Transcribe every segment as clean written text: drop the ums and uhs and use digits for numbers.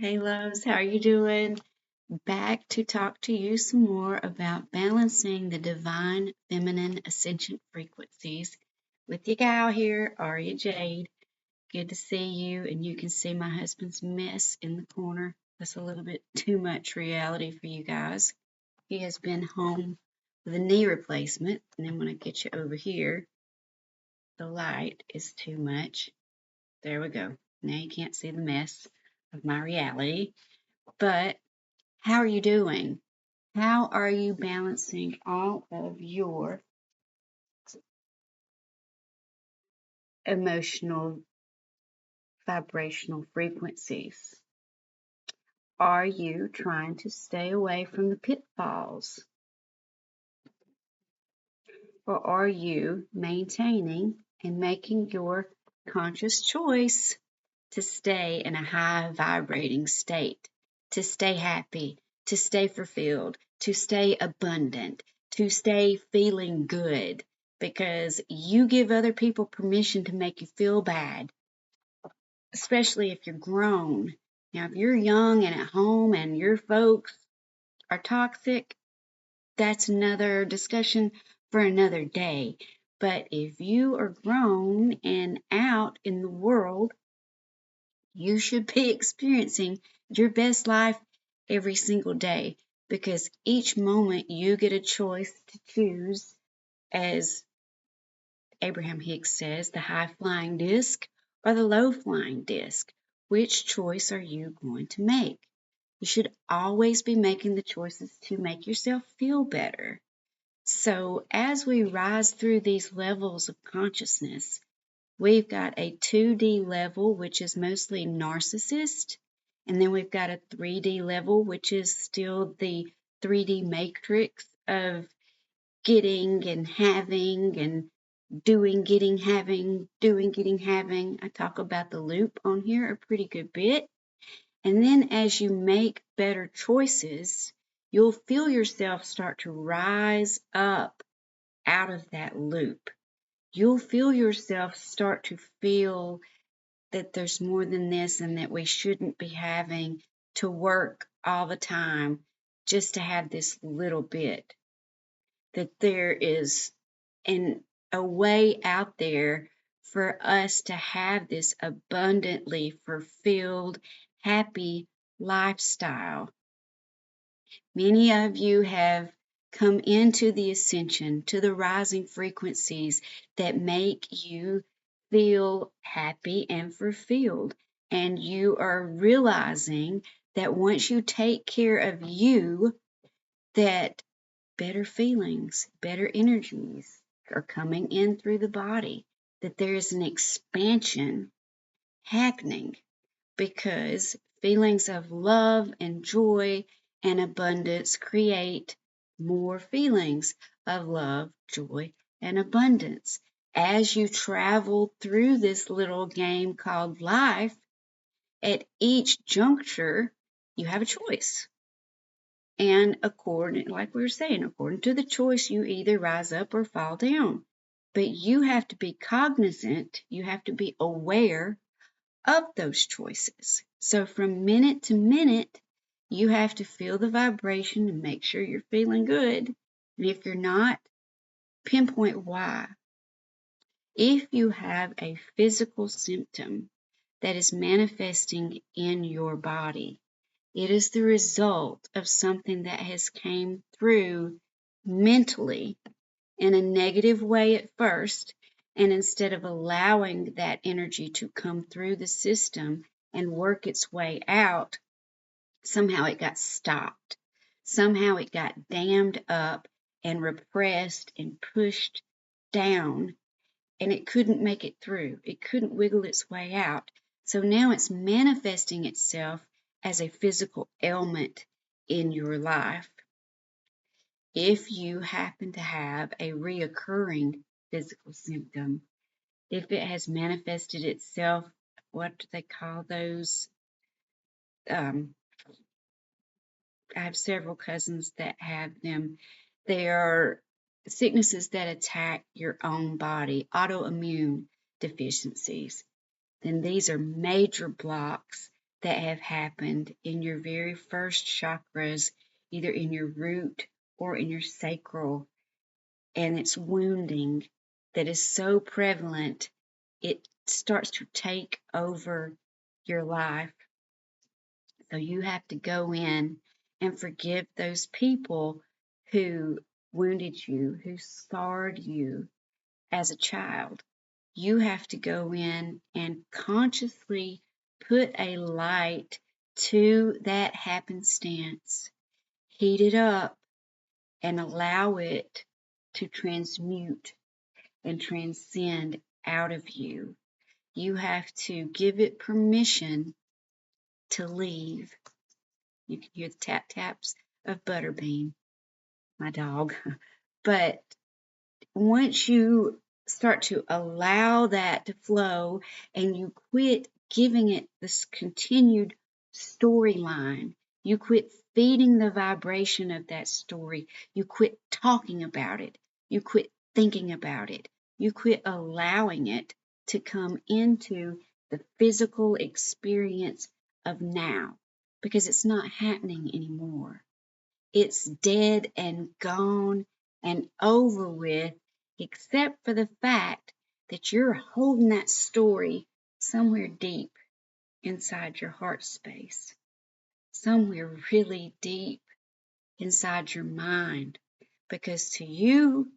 Hey loves, how are you doing? Back to talk to you some more about balancing the divine feminine ascension frequencies with your gal here, Aria Jade. Good to see you, and you can see my husband's mess in the corner. That's a little bit too much reality for you guys. He has been home with a knee replacement, and then when I get you over here, the light is too much. There we go. Now you can't see the mess of my reality. But how are you doing? How are you balancing all of your emotional vibrational frequencies? Are you trying to stay away from the pitfalls? Or are you maintaining and making your conscious choice to stay in a high vibrating state, to stay happy, to stay fulfilled, to stay abundant, to stay feeling good? Because you give other people permission to make you feel bad, especially if you're grown. Now, if you're young and at home and your folks are toxic, that's another discussion for another day. But if you are grown and out in the world, you should be experiencing your best life every single day, because each moment you get a choice to choose, as Abraham Hicks says, the high flying disc or the low flying disc. Which choice are you going to make? You should always be making the choices to make yourself feel better. So as we rise through these levels of consciousness, we've got a 2D level, which is mostly narcissist, and then we've got a 3D level, which is still the 3D matrix of getting and having and doing, getting, having, doing, getting, having. I talk about the loop on here a pretty good bit. And then as you make better choices, you'll feel yourself start to rise up out of that loop. You'll feel yourself start to feel that there's more than this, and that we shouldn't be having to work all the time just to have this little bit. That there is a way out there for us to have this abundantly fulfilled, happy lifestyle. Many of you have come into the ascension, to the rising frequencies that make you feel happy and fulfilled. And you are realizing that once you take care of you, that better feelings, better energies are coming in through the body, that there is an expansion happening, because feelings of love and joy and abundance create more feelings of love, joy, and abundance. As you travel through this little game called life, at each juncture, you have a choice. And like we were saying, according to the choice, you either rise up or fall down. But you have to be cognizant, you have to be aware of those choices. So from minute to minute, you have to feel the vibration and make sure you're feeling good. And if you're not, pinpoint why. If you have a physical symptom that is manifesting in your body, it is the result of something that has came through mentally in a negative way at first, and instead of allowing that energy to come through the system and work its way out, somehow it got stopped. Somehow it got dammed up and repressed and pushed down, and it couldn't make it through. It couldn't wiggle its way out. So now it's manifesting itself as a physical ailment in your life. If you happen to have a reoccurring physical symptom, if it has manifested itself, what do they call those? I have several cousins that have them. They are sicknesses that attack your own body, autoimmune deficiencies. Then these are major blocks that have happened in your very first chakras, either in your root or in your sacral, and it's wounding that is so prevalent, it starts to take over your life. So you have to go in and forgive those people who wounded you, who scarred you as a child. You have to go in and consciously put a light to that happenstance, heat it up, and allow it to transmute and transcend out of you. You have to give it permission to leave. You can hear the tap taps of Butterbean, my dog. But once you start to allow that to flow and you quit giving it this continued storyline, you quit feeding the vibration of that story, you quit talking about it, you quit thinking about it, you quit allowing it to come into the physical experience of now, because it's not happening anymore. It's dead and gone and over with, except for the fact that you're holding that story somewhere deep inside your heart space, somewhere really deep inside your mind, because to you,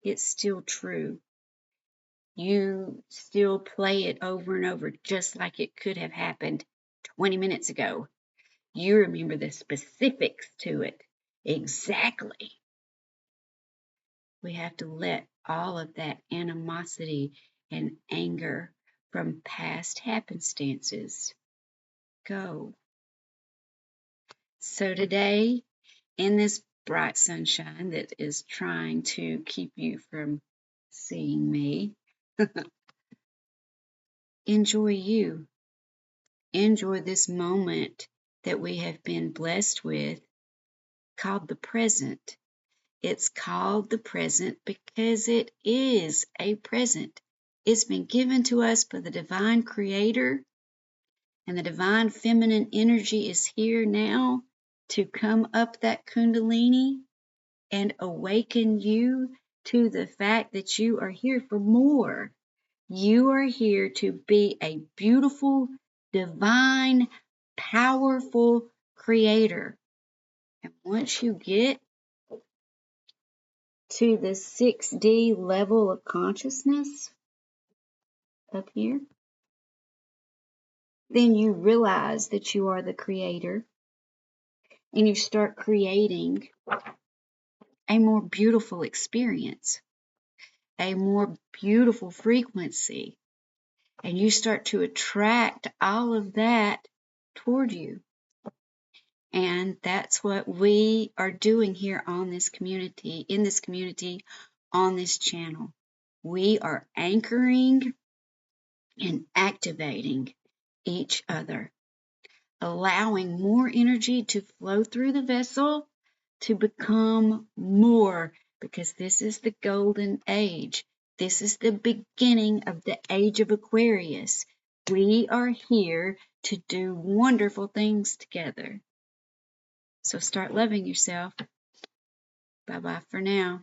it's still true. You still play it over and over just like it could have happened 20 minutes ago. You remember the specifics to it exactly. We have to let all of that animosity and anger from past happenstances go. So today, in this bright sunshine that is trying to keep you from seeing me, enjoy you. Enjoy this moment that we have been blessed with, called the present. It's called the present because it is a present. It's been given to us by the divine creator, and the divine feminine energy is here now to come up that kundalini and awaken you to the fact that you are here for more. You are here to be a beautiful, divine, powerful creator. And once you get to the 6D level of consciousness up here, then you realize that you are the creator and you start creating a more beautiful experience, a more beautiful frequency, and you start to attract all of that toward you. And that's what we are doing here on this community, in this community, on this channel. We are anchoring and activating each other, allowing more energy to flow through the vessel to become more, because this is the golden age. This is the beginning of the age of Aquarius. We are here to do wonderful things together. So start loving yourself. Bye-bye for now.